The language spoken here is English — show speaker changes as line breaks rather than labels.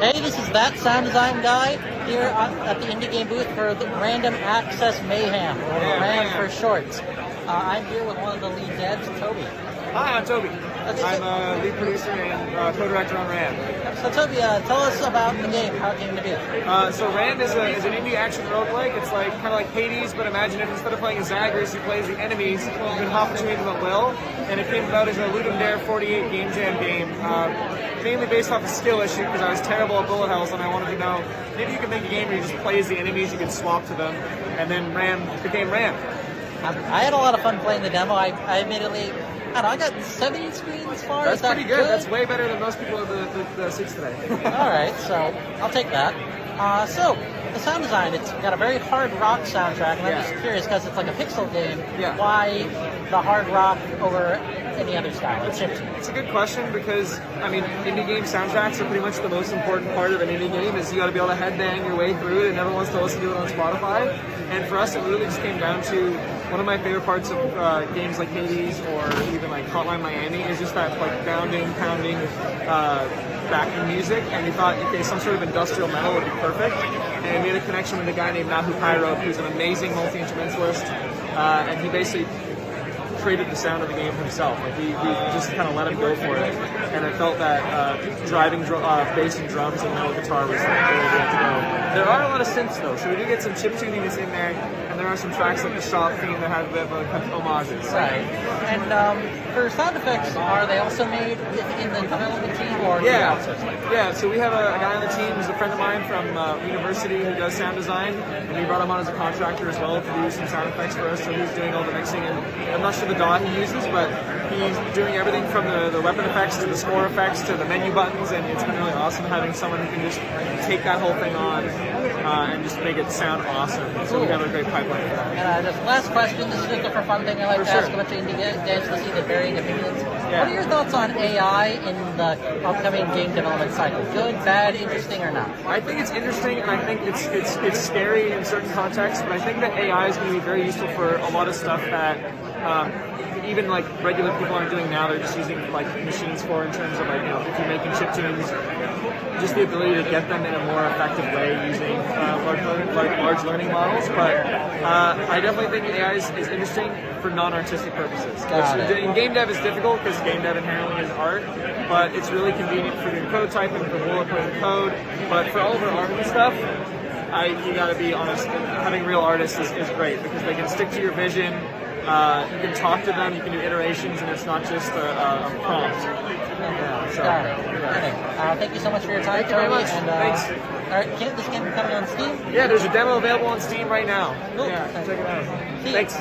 Hey, this is that sound design guy here at the indie game booth for the Random Access Mayhem, or RAM for short. I'm here with one of the lead devs, Toby.
Hi, I'm Toby. I'm a lead producer and co-director on RAM.
So Toby, tell us about the game, how it came to be.
So RAM is an indie action roguelike. It's like kind of like Hades, but imagine if instead of playing as Zagreus, you play as the enemies, you can hop between them at will. And it came about as a Loot 'em Dare 48 game jam game, mainly based off a skill issue because I was terrible at bullet hells and I wanted to know maybe you could make a game where you just play as the enemies, you could swap to them, and then RAM became RAM.
I had a lot of fun playing the demo. I admittedly, I got 7 screens far.
That's pretty good. That's way better than most people at the 6 today.
All right, so I'll take that. So the sound design, it's got a very hard rock soundtrack, and I'm just curious because it's like a pixel game. Why the hard rock over any other style?
It's a good question because, I mean, indie game soundtracks are pretty much the most important part of an indie game is you got to be able to headbang your way through it and everyone wants to listen to it on Spotify. And for us, it really just came down to one of my favorite parts of games like Hades or even like Hotline Miami is just that like bounding, pounding backing music. And we thought, okay, some sort of industrial metal would be perfect. And we had a connection with a guy named Nahu Pyro, who's an amazing multi-instrumentalist. And he basically created the sound of the game himself. Like we just kind of let him go for it, and I felt that driving bass and drums and metal guitar was like the way we had to go. There are a lot of synths though, so we do get some chip tuning that's in there, and there are some tracks like the shop theme that have a bit of homages.
Right. And for sound effects, are they also made in the development team or
Yeah, so we have a guy on the team who's a friend of mine from university who does sound design, and we brought him on as a contractor as well to do some sound effects for us, so he's doing all the mixing, and I'm not sure the DAW he uses, but he's doing everything from the weapon effects to the score effects to the menu buttons, and it's been really awesome having someone who can just take that whole thing on and just make it sound awesome. So we have a great pipeline for that.
And just last question, this is just a for fun thing I like to ask a bunch of indie devs to see the varying opinions. What are your thoughts on AI in the upcoming game development cycle? Good, bad, interesting, or not?
I think it's interesting, and I think it's scary in certain contexts, but I think that AI is going to be very useful for a lot of stuff that even like regular people aren't doing now. They're just using like machines for in terms of like, you know, if you're making chip tunes, just the ability to get them in a more effective way using large learning models. But I definitely think AI is interesting for non-artistic purposes. In game dev is difficult because game dev inherently is art, but it's really convenient for doing prototyping, for bullet pointing code. But for all of our art and stuff, you gotta be honest, having real artists is great because they can stick to your vision. You can talk to them, you can do iterations, and it's not just a prompt.
Thank you so much for your time.
Thank you very much.
And,
thanks.
All right, can't this game be coming on Steam?
Yeah, there's a demo available on Steam right now.
Cool.
Yeah, check it out. Thanks.